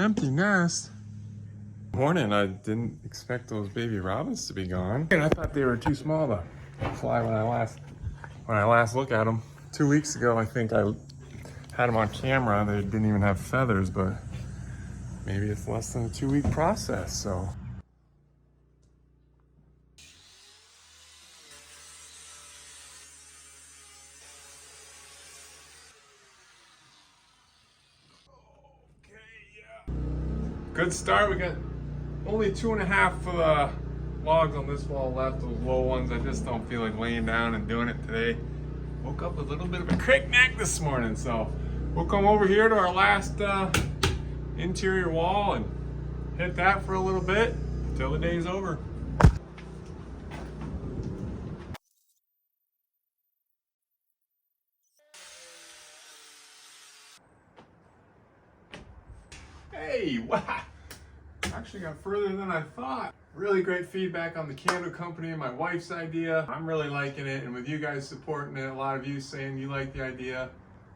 Empty nest. Morning, I didn't expect those baby robins to be gone. And I thought they were too small to fly when I last looked at them. 2 weeks ago, I think I had them on camera. They didn't even have feathers, but maybe it's less than a 2-week process, so. Good start. We got only 2.5 logs on this wall left, those low ones. I just don't feel like laying down and doing it today. Woke up with a little bit of a crick neck this morning, so we'll come over here to our last interior wall and hit that for a little bit until the day's over. Hey, wow! Actually got further than I thought. Really great feedback on the candle company and my wife's idea. I'm really liking it, and with you guys supporting it, a lot of you saying you like the idea,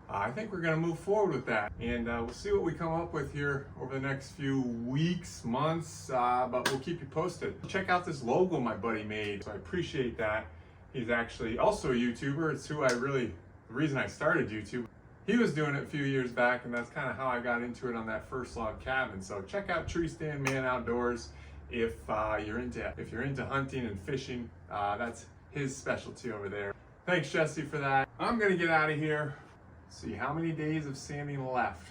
I think we're gonna move forward with that. And we'll see what we come up with here over the next few weeks, months, but we'll keep you posted. Check out this logo my buddy made, so I appreciate that. He's actually also a YouTuber. It's the reason I started YouTube. He was doing it a few years back, and that's kind of how I got into it on that first log cabin. So check out Tree Stand Man Outdoors if you're into hunting and fishing. That's his specialty over there. Thanks, Jesse, for that. I'm gonna get out of here. See how many days of sanding left.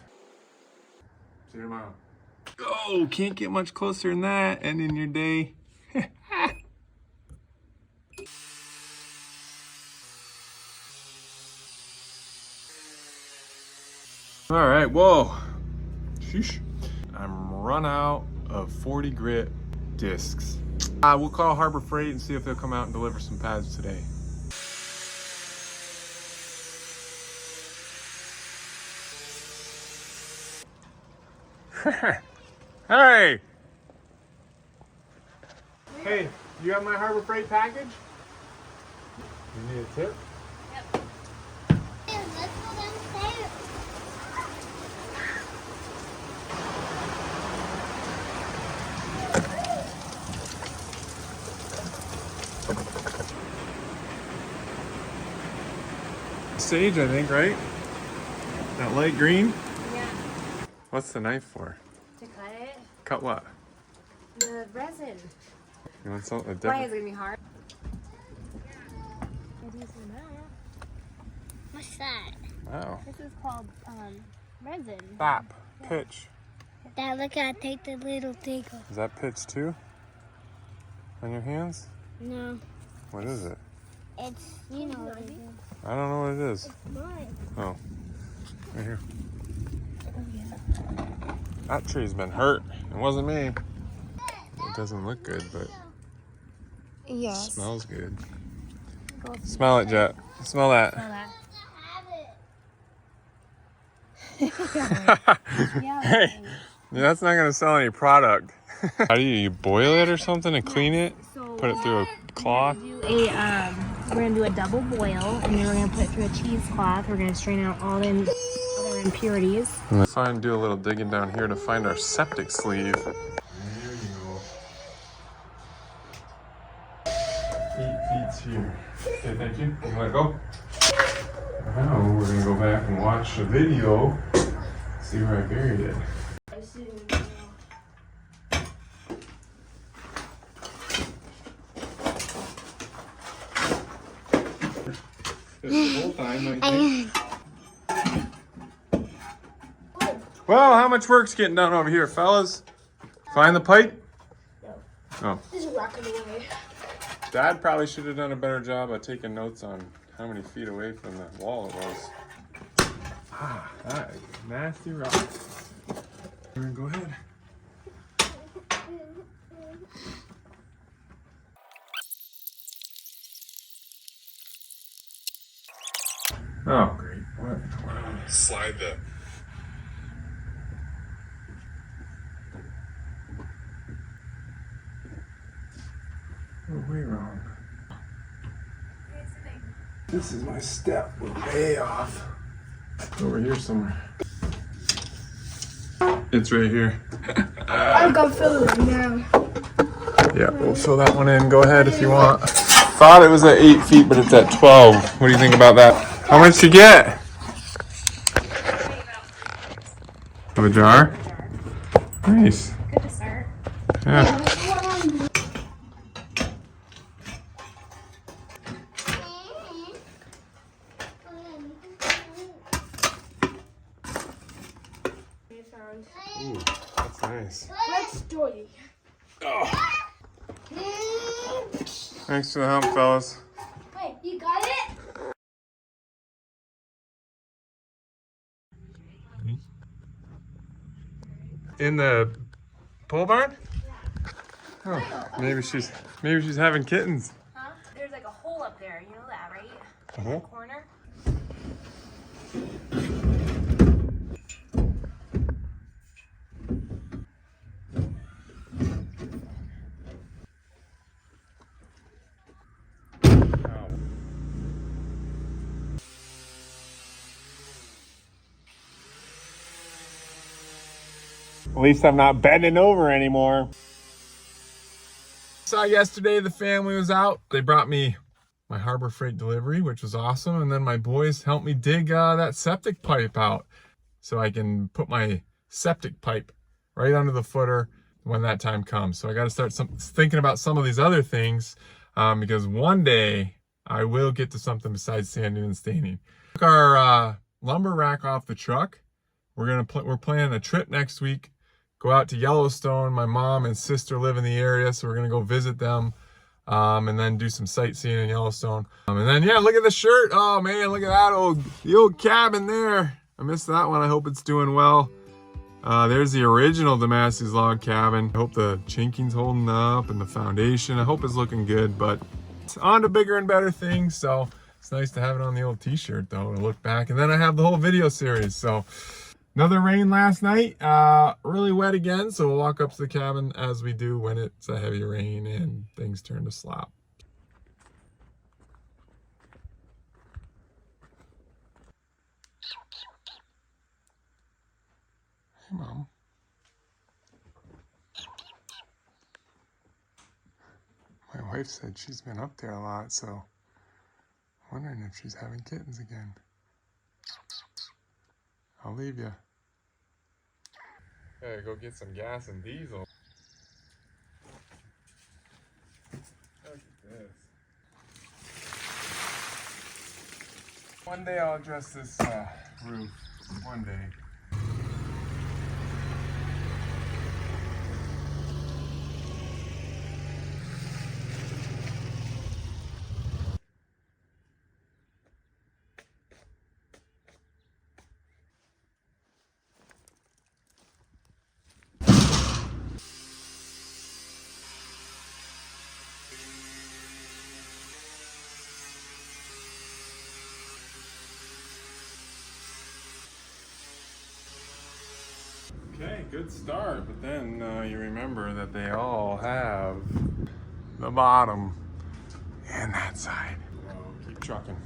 See you tomorrow. Oh, can't get much closer than that. Ending your day. All right, whoa. Sheesh. I'm run out of 40 grit discs. We'll call Harbor Freight and see if they'll come out and deliver some pads today. Hey! Hey, you have my Harbor Freight package? You need a tip? Yep. Hey, let's go downstairs. Sage, I think, right? That light green? Yeah. What's the knife for? To cut it? Cut what? The resin. You want something Why different? is it gonna be hard? Maybe using that. What's that? Wow. This is called resin. Bap. Pitch. Dad, look, I take the little thing off. Is that pitch too? On your hands? No. What is it? It's, you know what it is. I don't know what it is. It's mine. Oh. Right here. Oh, yeah. That tree's been hurt. It wasn't me. It doesn't look good, but Yes. smells good. Go Smell it, Jet. Smell that. Hey, that's not gonna sell any product. How do you boil it or something and clean it? So Put it through a cloth? we're gonna do a double boil, and then we're gonna put it through a cheesecloth. We're gonna strain out all the other impurities. Let's try and do a little digging down here to find our septic sleeve. There you go. 8 feet here. Okay, thank you. You wanna go? Now we're gonna go back and watch the video, see where I buried it. The whole time, I think. Well, how much work's getting done over here, fellas? Find the pipe? No. Oh. Just rocking away. Dad probably should have done a better job of taking notes on how many feet away from the wall it was. Ah, that is nasty rock. Go ahead. Oh, great. What? Slide the... Oh, way wrong. This is my step. We're way off. Over here somewhere. It's right here. I'm gonna fill it now. Yeah, we'll fill that one in. Go ahead if you want. Thought it was at 8 feet, but it's at 12. What do you think about that? How much you get? Of a jar? Nice. Good to start. Yeah. Ooh, that's nice. Let's do it. Oh. Thanks for the help, fellas. Wait, you got it? In the pole barn? Oh, maybe she's having kittens. Huh? There's like a hole up there. You know that, right? Uh-huh. Corner. At least I'm not bending over anymore. Saw yesterday the family was out. They brought me my Harbor Freight delivery, which was awesome. And then my boys helped me dig that septic pipe out so I can put my septic pipe right under the footer when that time comes. So I got to start thinking about some of these other things because one day I will get to something besides sanding and staining. Took our lumber rack off the truck. We're planning a trip next week. Go out to Yellowstone. My mom and sister live in the area, so we're gonna go visit them and then do some sightseeing in Yellowstone. And then yeah, look at the shirt. Oh man, look at that the old cabin there. I missed that one. I hope it's doing well. There's the original Demasi's log cabin. I hope the chinking's holding up and the foundation. I hope it's looking good, but it's on to bigger and better things. So it's nice to have it on the old t-shirt though to look back. And then I have the whole video series. So another rain last night, really wet again, so we'll walk up to the cabin as we do when it's a heavy rain and things turn to slop. Hey, Mom. My wife said she's been up there a lot, so I'm wondering if she's having kittens again. I'll leave you. Gotta go get some gas and diesel. Look at this. One day I'll address this roof. One day. Okay, good start, but then you remember that they all have the bottom and that side. So keep trucking.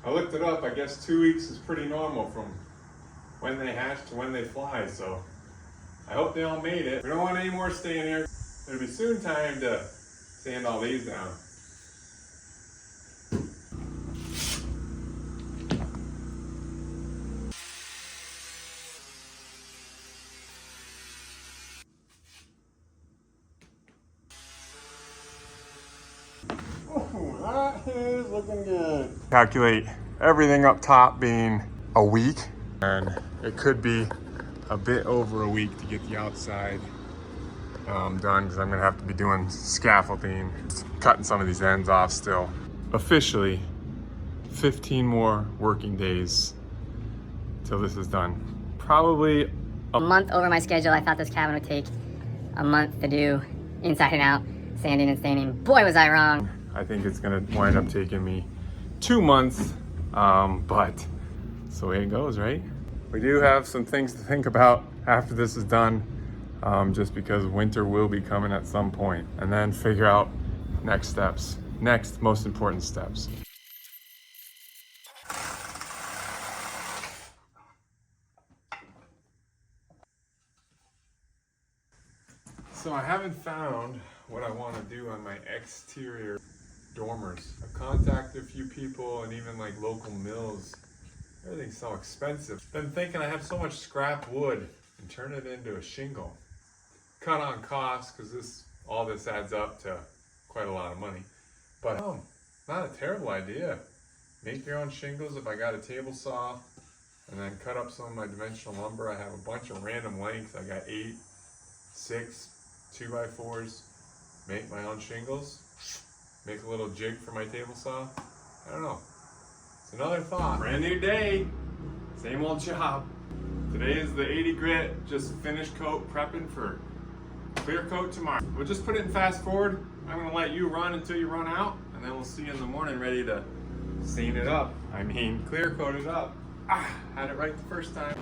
I looked it up. I guess 2 weeks is pretty normal from when they hatch to when they fly, so I hope they all made it. We don't want any more staying here. It'll be soon time to sand all these down. Ooh, that is looking good. Calculate everything up top being a week, and it could be a bit over a week to get the outside done because I'm gonna have to be doing scaffolding, cutting some of these ends off still. Officially, 15 more working days till this is done. Probably a month over my schedule. I thought this cabin would take a month to do inside and out, sanding and staining. Boy, was I wrong. I think it's gonna wind up taking me 2 months But that's the way it goes, right? We do have some things to think about after this is done, just because winter will be coming at some point, and then figure out next steps, next most important steps. So I haven't found what I want to do on my exterior dormers. I've contacted a few people and even like local mills. Everything's so expensive. Been thinking I have so much scrap wood and turn it into a shingle. Cut on costs, because all this adds up to quite a lot of money. But not a terrible idea. Make your own shingles if I got a table saw, and then cut up some of my dimensional lumber. I have a bunch of random lengths. I got 8, 6, 2x4s. Make my own shingles. Make a little jig for my table saw. I don't know. It's another thought. Brand new day. Same old job. Today is the 80 grit. Just finished coat, prepping for clear coat tomorrow. We'll just put it in fast forward. I'm gonna let you run until you run out, and then we'll see you in the morning ready to stain it up. I mean, clear coat it up. Had it right the first time.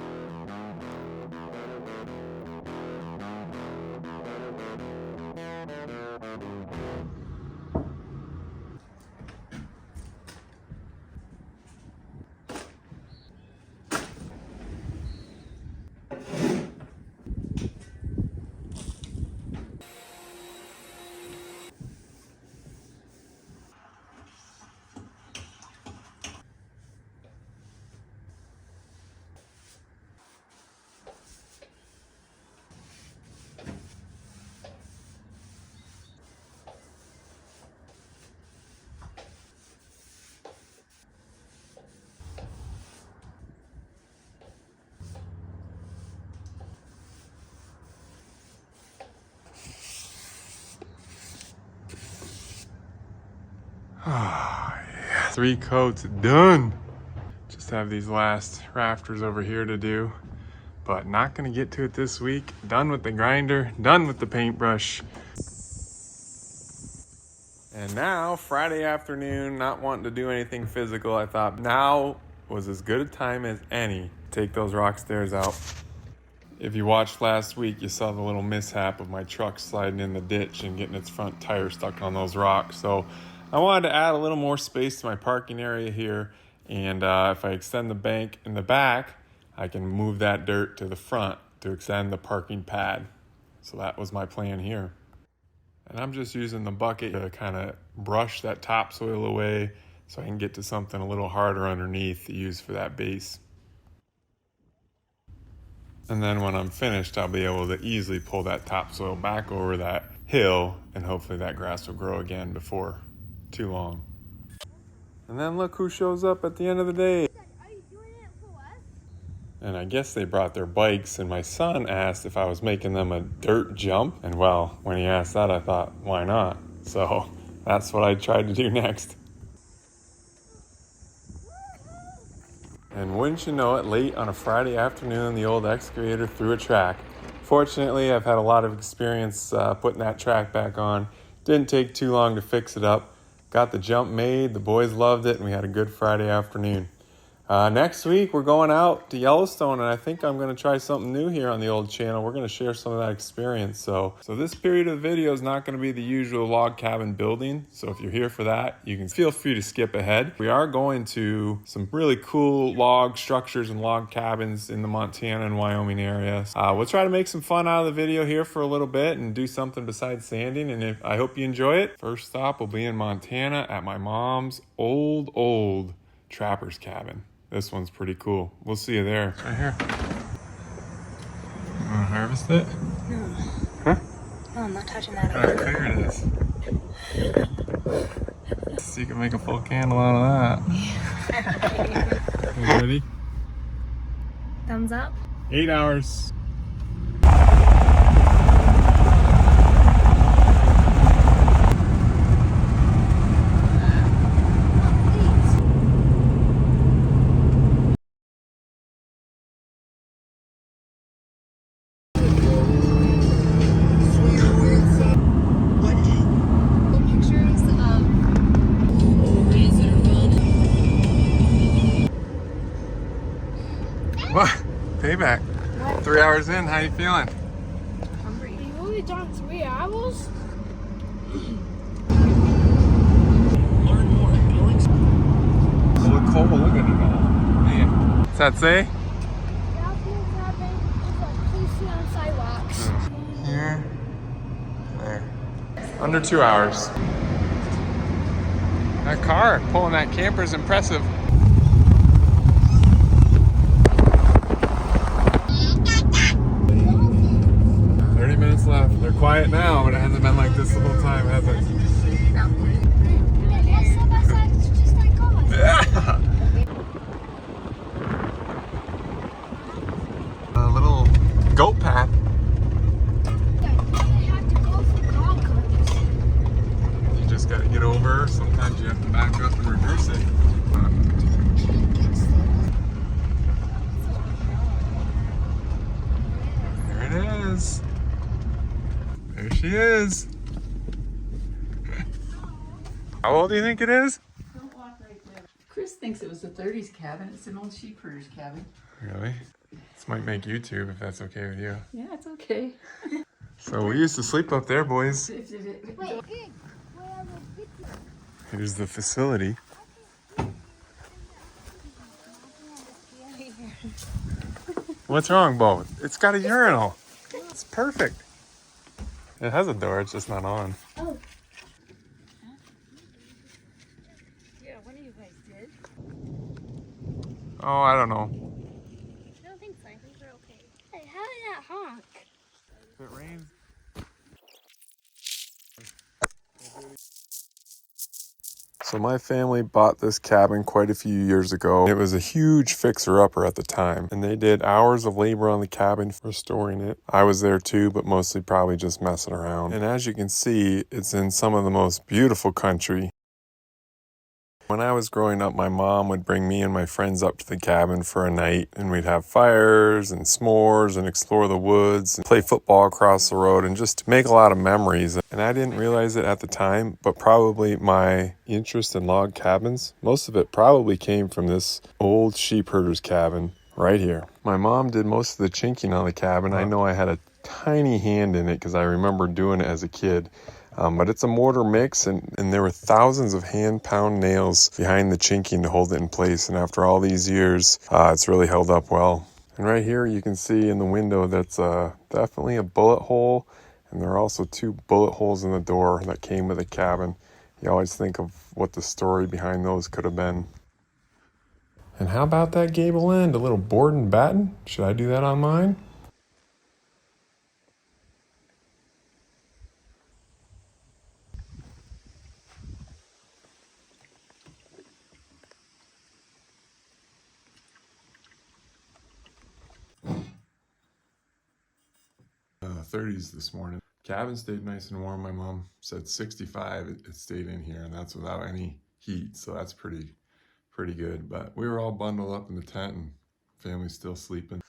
Yeah, 3 coats done. Just have these last rafters over here to do, but not gonna get to it this week. Done with the grinder, done with the paintbrush. And now, Friday afternoon, not wanting to do anything physical, I thought now was as good a time as any to take those rock stairs out. If you watched last week, you saw the little mishap of my truck sliding in the ditch and getting its front tire stuck on those rocks. So I wanted to add a little more space to my parking area here. And if I extend the bank in the back, I can move that dirt to the front to extend the parking pad. So that was my plan here. And I'm just using the bucket to kind of brush that topsoil away so I can get to something a little harder underneath to use for that base. And then when I'm finished, I'll be able to easily pull that topsoil back over that hill, and hopefully that grass will grow again before too long. And then look who shows up at the end of the day. Are you doing it for us? And I guess they brought their bikes, and my son asked if I was making them a dirt jump. And well, when he asked that, I thought, why not? So that's what I tried to do next. And wouldn't you know it, late on a Friday afternoon, the old excavator threw a track. Fortunately, I've had a lot of experience putting that track back on. Didn't take too long to fix it up. Got the jump made, the boys loved it, and we had a good Friday afternoon. Next week, we're going out to Yellowstone, and I think I'm going to try something new here on the old channel. We're going to share some of that experience. So this period of the video is not going to be the usual log cabin building. So if you're here for that, you can feel free to skip ahead. We are going to some really cool log structures and log cabins in the Montana and Wyoming area. We'll try to make some fun out of the video here for a little bit and do something besides sanding. And I hope you enjoy it. First stop will be in Montana at my mom's old trapper's cabin. This one's pretty cool. We'll see you there. Right here. You want to harvest it? No. Huh? No, I'm not touching that. Look how clear it is. So you can make a full candle out of that. You ready? Thumbs up. 8 hours. payback. 3 hours in, how you feeling? You've only done 3 hours? Look cold, look at it all. Man. What's that say? Here. There. Under 2 hours. That car pulling that camper is impressive. 30 minutes left. They're quiet now, but it hasn't been like this the whole time, has it? Yeah. A little goat path. You just gotta get over. Sometimes you have to back up and reverse it. There it is. There she is. How old do you think it is? Don't walk right there. Chris thinks it was a 30s cabin. It's an old sheep herder's cabin. Really? This might make YouTube if that's okay with you. Yeah, it's okay. So we used to sleep up there, boys. Here's the facility. What's wrong, Bo? It's got a urinal. It's perfect. It has a door, it's just not on. Oh. Yeah, one of you guys did. Oh, I don't know. I don't think so. I think we're okay. Hey, how did that honk? If it rains. So my family bought this cabin quite a few years ago. It was a huge fixer-upper at the time, and they did hours of labor on the cabin restoring it. I was there too, but mostly probably just messing around. And as you can see, it's in some of the most beautiful country. When I was growing up, my mom would bring me and my friends up to the cabin for a night, and we'd have fires and s'mores and explore the woods and play football across the road and just make a lot of memories. And I didn't realize it at the time, but probably my interest in log cabins, most of it probably came from this old sheep herder's cabin right here. My mom did most of the chinking on the cabin. I know I had a tiny hand in it because I remember doing it as a kid. But it's a mortar mix, and there were thousands of hand-pound nails behind the chinking to hold it in place. And after all these years, it's really held up well. And right here you can see in the window that's definitely a bullet hole. And there are also 2 bullet holes in the door that came with the cabin. You always think of what the story behind those could have been. And how about that gable end? A little board and batten? Should I do that on mine? 30s this morning. Cabin stayed nice and warm. My mom said 65. It stayed in here, and that's without any heat, so that's pretty good. But we were all bundled up in the tent, and family's still sleeping.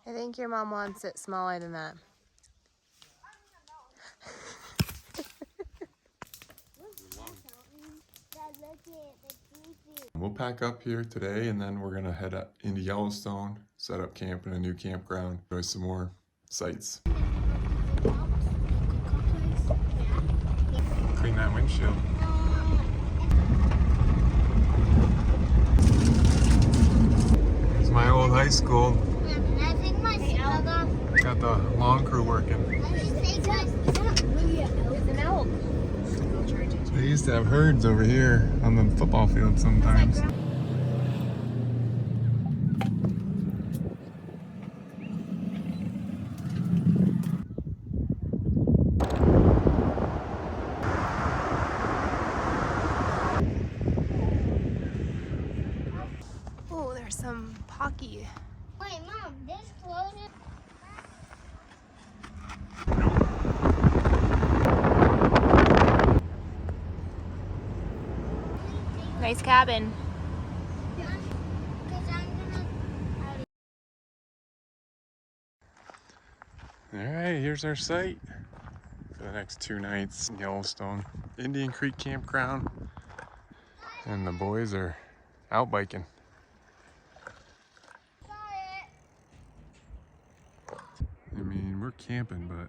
I think your mom wants it smaller than that. We'll pack up here today, and then we're gonna head up into Yellowstone, set up camp in a new campground, enjoy some more sights. Clean that windshield. Here's my old high school. Got the lawn crew working. They used to have herds over here on the football field sometimes. Oh, there's some pocky. Wait, Mom, this closes. Nice cabin. All right, here's our site for the next 2 nights in Yellowstone. Indian Creek Campground. And the boys are out biking. camping, but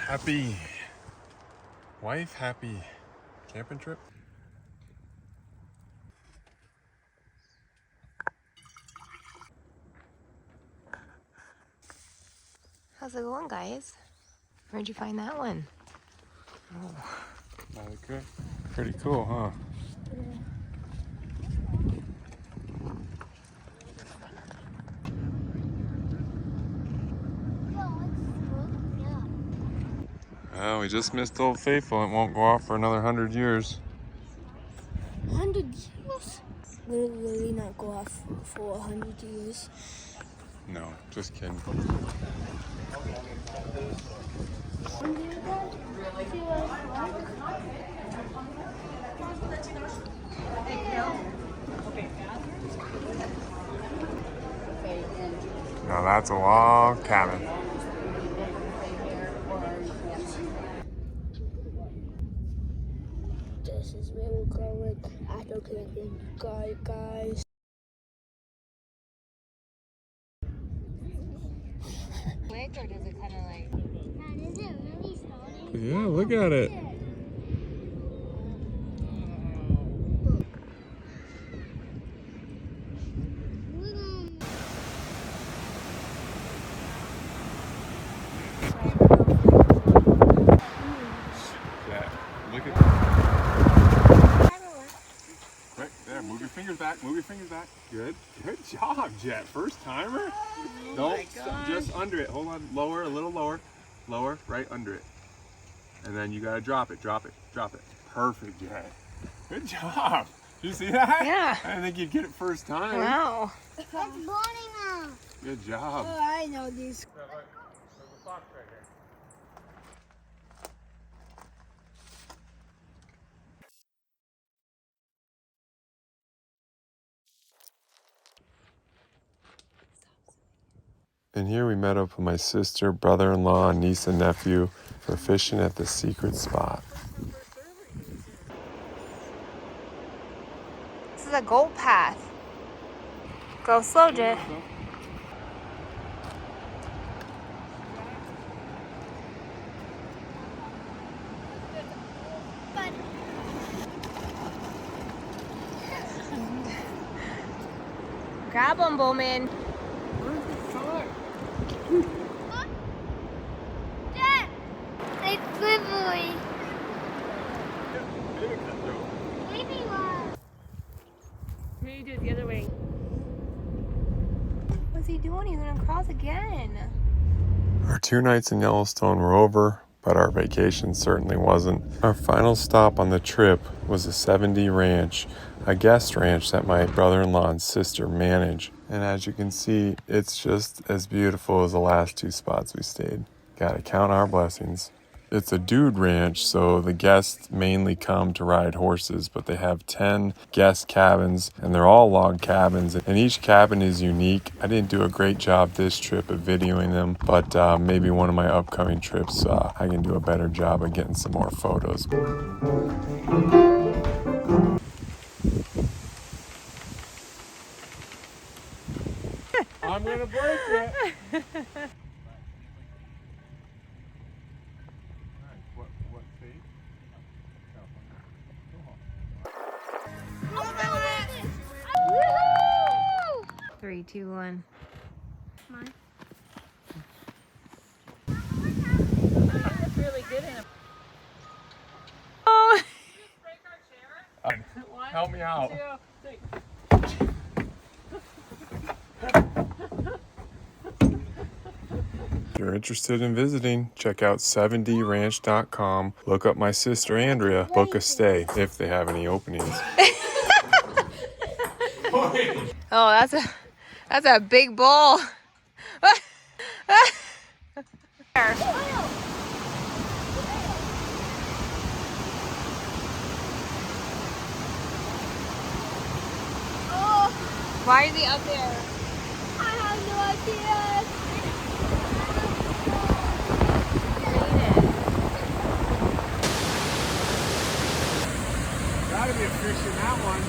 happy wife, happy camping trip. How's it going, guys? Where'd you find that one? Good. Pretty cool, huh? Well, we just missed Old Faithful. It won't go off for another 100 years. 100 years? Will it really not go off for 100 years? No, just kidding. Now that's a log cabin. This is where we're going after camping, guys. Quick, or does it kind of like? Man, is it really starting? Yeah, look at it. Yeah, look at that. Right there, move your fingers back, move your fingers back. Good job, Jet. First timer. Don't stop, just under it. Hold on, lower, a little lower. Lower, right under it. And then you gotta drop it, drop it, drop it. Perfect, Jet. Good job. Did you see that? Yeah. I didn't think you'd get it first time. Wow. It's burning now. Good job. Oh, I know this. There's a fox right here. And here we met up with my sister, brother-in-law, niece and nephew for fishing at the secret spot. This is a gold path. Go slow, Jet. Grab them, Bowman. Dad, it's slippery. Maybe one. Maybe do it the other way. What's he doing? He's gonna cross again. Our 2 nights in Yellowstone were over, but our vacation certainly wasn't. Our final stop on the trip was a 70 ranch, a guest ranch that my brother-in-law and sister manage. And as you can see, it's just as beautiful as the last 2 spots we stayed. Gotta count our blessings. It's a dude ranch, so the guests mainly come to ride horses, but they have 10 guest cabins, and they're all log cabins, and each cabin is unique. I didn't do a great job this trip of videoing them, but maybe one of my upcoming trips, I can do a better job of getting some more photos. I'm gonna break it. What fate? 3, 2, 1. Mine. That's really good in a Oh! Help me out. 2, 3. If you're interested in visiting, check out 70ranch.com. Look up my sister Andrea, book a stay if they have any openings. Oh, that's a big bull. Why is he up there? I have no idea. Gotta be a fish in that one.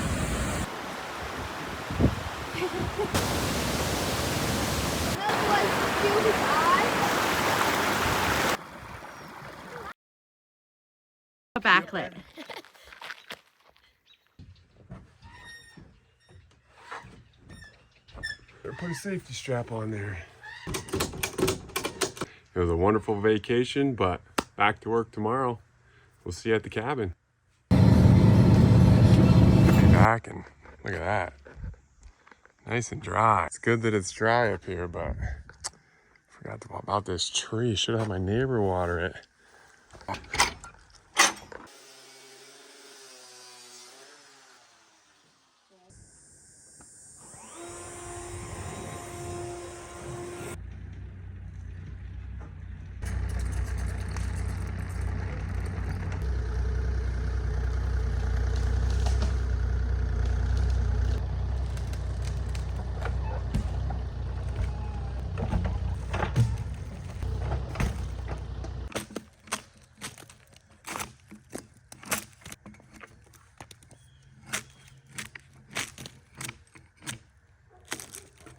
Backlit. Better put a safety strap on there. It was a wonderful vacation, but back to work tomorrow. We'll see you at the cabin. Be back and look at that. Nice and dry. It's good that it's dry up here, but I forgot about this tree. Should have had my neighbor water it.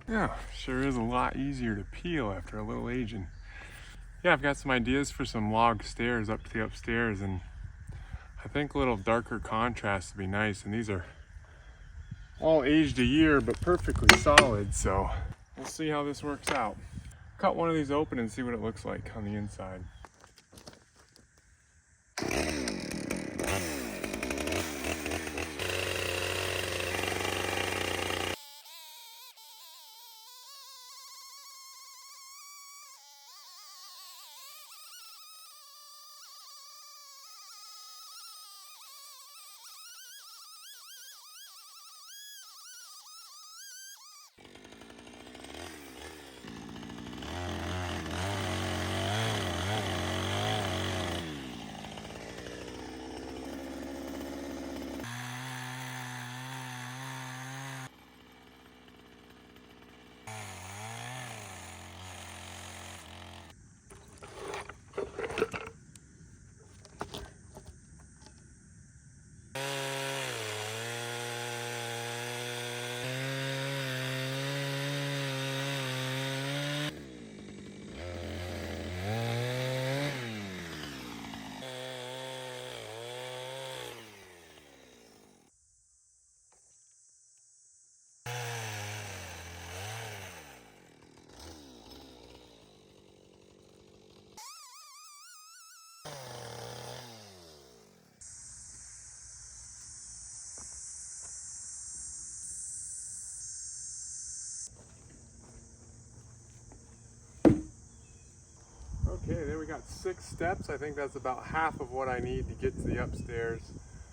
Yeah, sure is a lot easier to peel after a little aging. Yeah, I've got some ideas for some log stairs up to the upstairs, and I think a little darker contrast would be nice. And these are all aged a year, but perfectly solid, so we'll see how this works out. Cut one of these open and see what it looks like on the inside. Okay, there we got 6 steps. I think that's about half of what I need to get to the upstairs.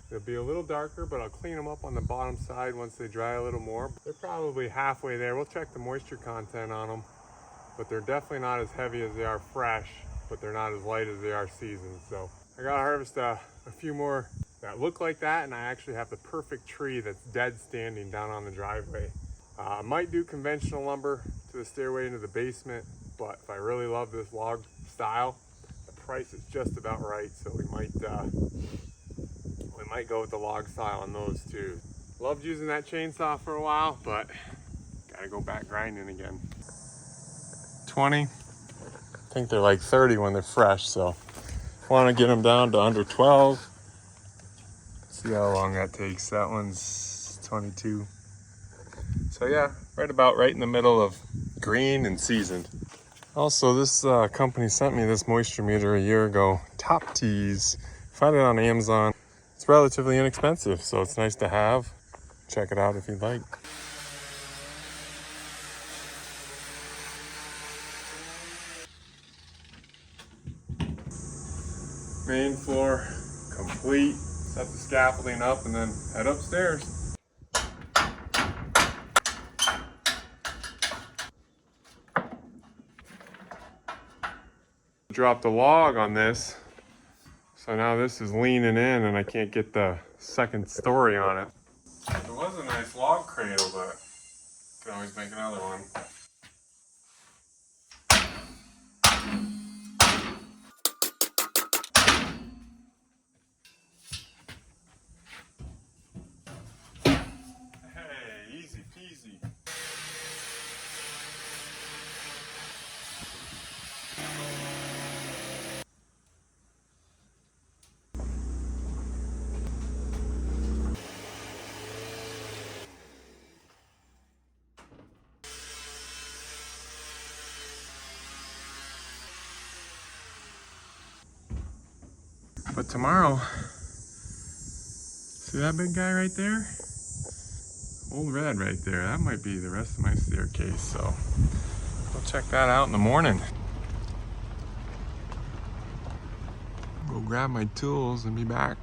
They'll be a little darker, but I'll clean them up on the bottom side once they dry a little more. They're probably halfway there. We'll check the moisture content on them, but they're definitely not as heavy as they are fresh, but they're not as light as they are seasoned. So I gotta harvest a few more that look like that, and I actually have the perfect tree that's dead standing down on the driveway. I might do conventional lumber to the stairway into the basement, but if I really love this log style, the price is just about right, so we might go with the log style on those too. Loved using that chainsaw for a while, but gotta go back grinding again. 20. I think they're like 30 when they're fresh, so want to get them down to under 12. See how long that takes. That one's 22. So yeah, right in the middle of green and seasoned. Also, this company sent me this moisture meter a year ago. Top Teas. Found it on Amazon. It's relatively inexpensive, so it's nice to have. Check it out if you'd like. Main floor complete. Set the scaffolding up and then head upstairs. Dropped a log on this, so now this is leaning in and I can't get the second story on it. It was a nice log cradle, but can always make another one. Hey, easy peasy. But tomorrow, see that big guy right there? Old red right there. That might be the rest of my staircase. So we'll check that out in the morning. Go grab my tools and be back.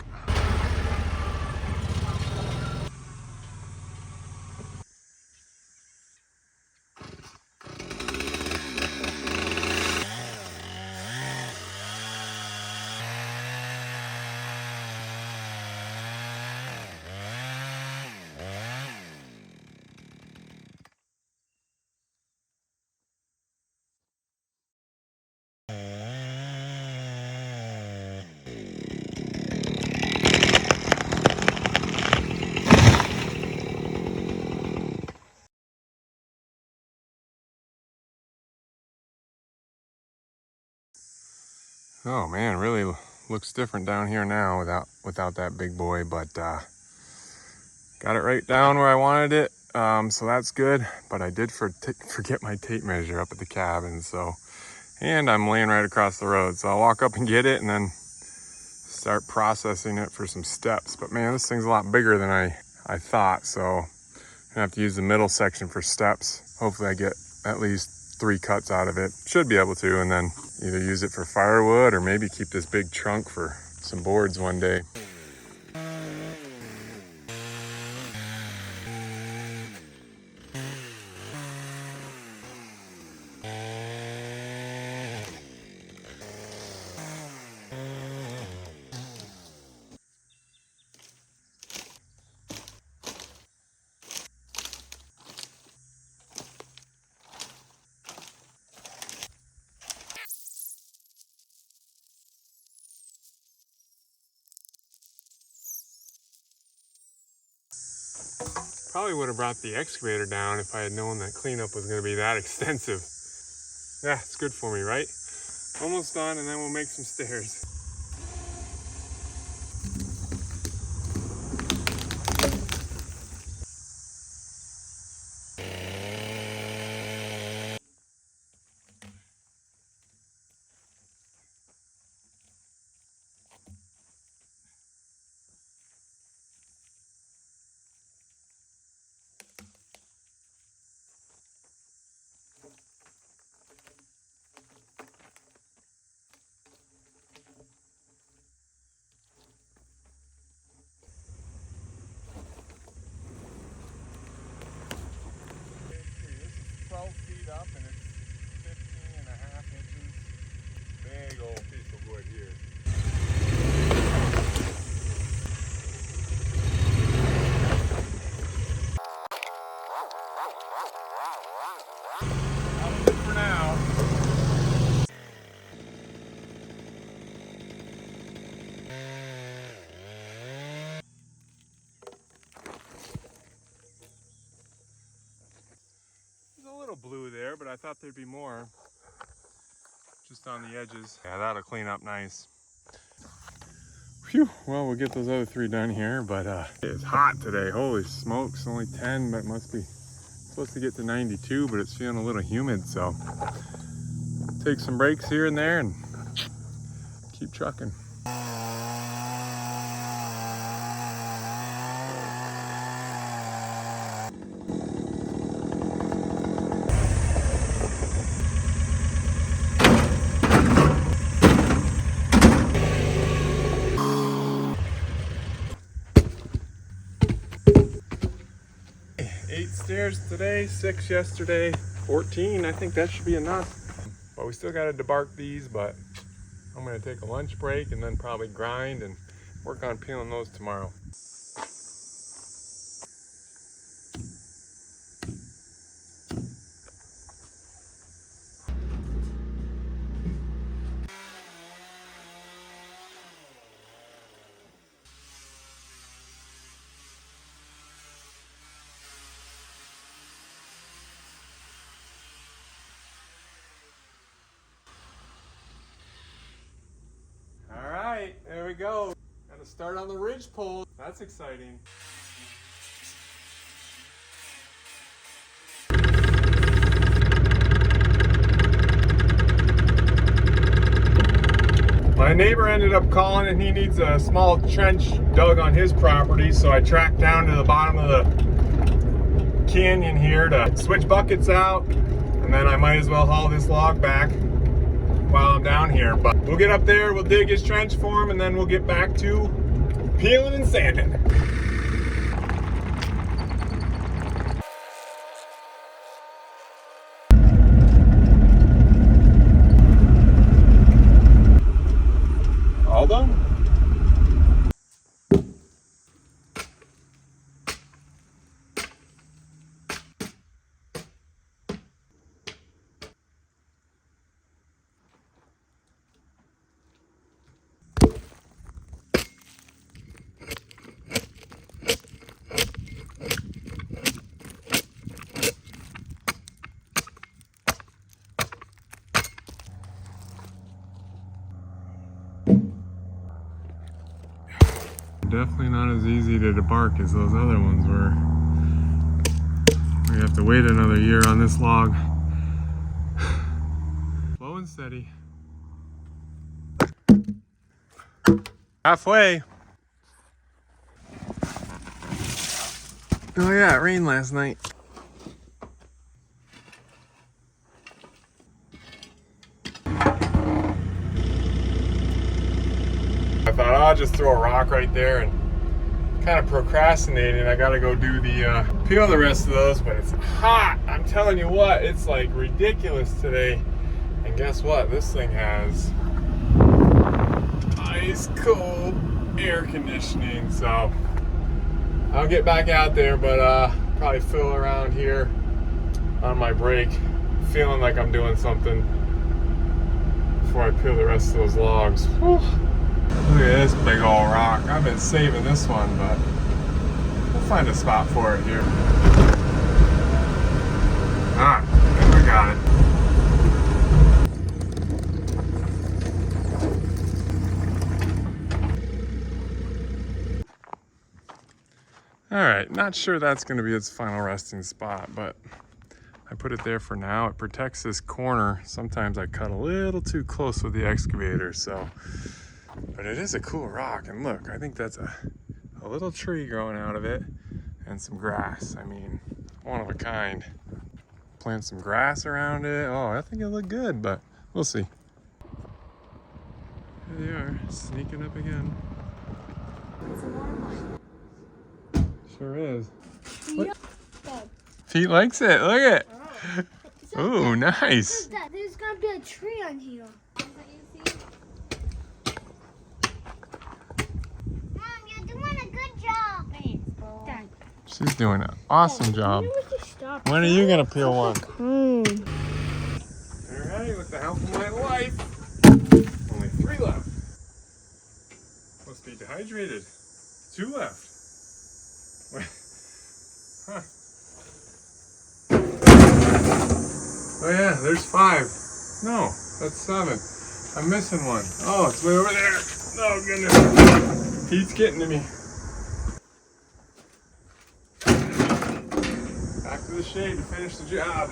Oh man, really looks different down here now without that big boy, but got it right down where I wanted it, so that's good. But I did forget my tape measure up at the cabin, and I'm laying right across the road, so I'll walk up and get it and then start processing it for some steps. But man, this thing's a lot bigger than I thought, so I'm gonna have to use the middle section for steps. Hopefully I get at least 3 cuts out of it. Should be able to, and then either use it for firewood or maybe keep this big trunk for some boards one day. Probably would have brought the excavator down if I had known that cleanup was going to be that extensive. Yeah, it's good for me, right? Almost done, and then we'll make some stairs. Up and it's 15.5 inches. Big old piece of wood here. That'll do for now. Blue there, but I thought there'd be more just on the edges. Yeah, that'll clean up nice. Phew, well, we'll get those other 3 done here, but it's hot today. Holy smokes, only 10, but it must be supposed to get to 92, but it's feeling a little humid, so take some breaks here and there and keep trucking. 8 stairs today, 6 yesterday, 14. I think that should be enough. But we still got to debark these, but I'm going to take a lunch break and then probably grind and work on peeling those tomorrow. There we go. Got to start on the ridge pole. That's exciting. My neighbor ended up calling and he needs a small trench dug on his property, so I tracked down to the bottom of the canyon here to switch buckets out, and then I might as well haul this log back while I'm down here. But we'll get up there, we'll dig his trench for him, and then we'll get back to peeling and sanding. All done? Definitely not as easy to debark as those other ones were. We have to wait another year on this log. Slow and steady. Halfway. Oh yeah, it rained last night. I thought I'll just throw a rock right there and kind of procrastinating. I gotta go do the peel the rest of those, but it's hot. I'm telling you what, it's like ridiculous today. And guess what? This thing has ice cold air conditioning, so I'll get back out there, but probably fill around here on my break, feeling like I'm doing something before I peel the rest of those logs. Whew. Look at this big old rock. I've been saving this one, but we'll find a spot for it here. Ah, I think we got it. All right, not sure that's going to be its final resting spot, but I put it there for now. It protects this corner. Sometimes I cut a little too close with the excavator, so. But it is a cool rock, and look, I think that's a little tree growing out of it and some grass. I mean, one of a kind. Plant some grass around it. Oh, I think it'll look good, but we'll see. There they are, sneaking up again. Sure is. Look. Pete likes it, look at it. Ooh, nice. There's gonna be a tree on here. She's doing an awesome job. When are you gonna peel one? Alright, with the help of my wife. Only 3 left. Must be dehydrated. 2 left. Huh. Oh yeah, there's 5. No, that's 7. I'm missing one. Oh, it's way over there. Oh goodness. Pete's getting to me. Back to the shade to finish the job.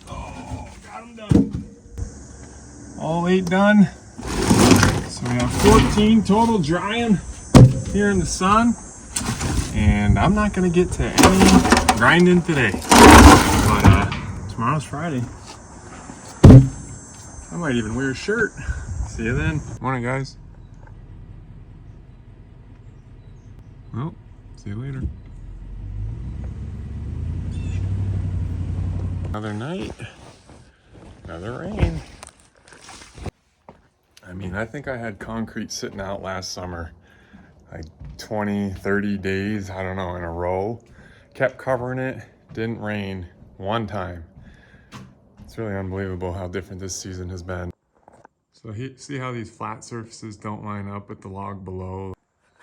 Oh, got him done. All 8 done. So we have 14 total drying here in the sun. And I'm not gonna get to any grinding today. But tomorrow's Friday. I might even wear a shirt. See you then. Morning, guys. Well, see you later. Another night, another rain. I mean, I think I had concrete sitting out last summer, like 20, 30 days, I don't know, in a row. Kept covering it, didn't rain one time. It's really unbelievable how different this season has been. So see how these flat surfaces don't line up with the log below?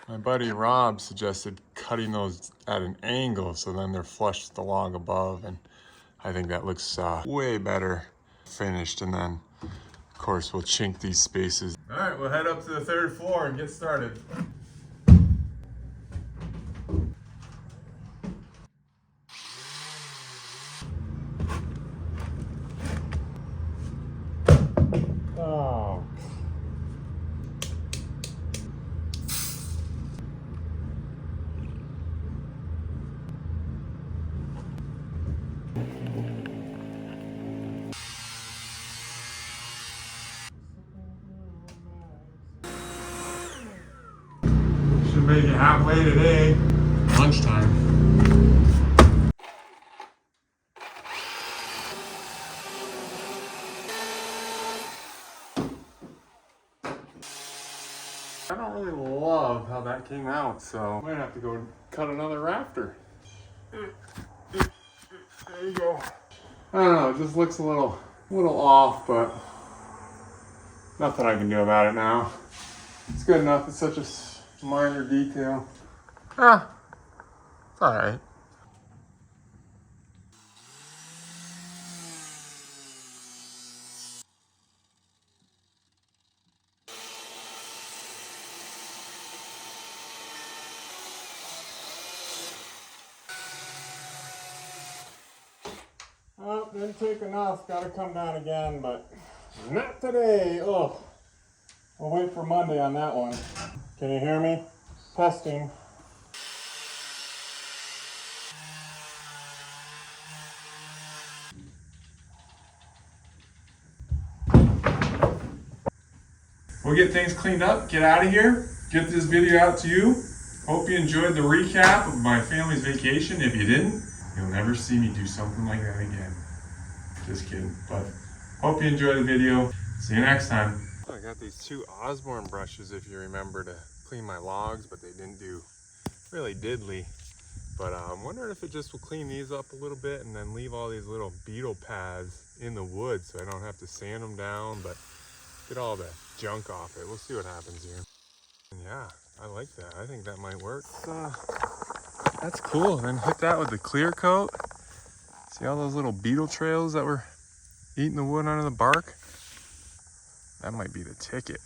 My buddy Rob suggested cutting those at an angle so then they're flush with the log above, and I think that looks way better finished. And then Of course, we'll chink these spaces. All right, we'll head up to the 3rd floor and get started. Oh. Should make it halfway today. Lunchtime. I don't really love how that came out, so I might have to go cut another rafter. There you go. I don't know, it just looks a little off, but nothing I can do about it now. It's good enough, it's such a minor detail. Ah, it's alright. Oh, didn't take enough. Gotta come down again, but not today. Oh, we'll wait for Monday on that one. Can you hear me? Testing. We'll get things cleaned up, get out of here, get this video out to you. Hope you enjoyed the recap of my family's vacation. If you didn't, you'll never see me do something like that again. Just kidding, but hope you enjoyed the video. See you next time. I got these 2 Osborne brushes, if you remember, to clean my logs, but they didn't do really diddly. But I'm wondering if it just will clean these up a little bit and then leave all these little beetle paths in the wood so I don't have to sand them down, but get all the junk off it. We'll see what happens here. And yeah, I like that. I think that might work. That's cool. Then hit that with the clear coat. See all those little beetle trails that were eating the wood under the bark? That might be the ticket.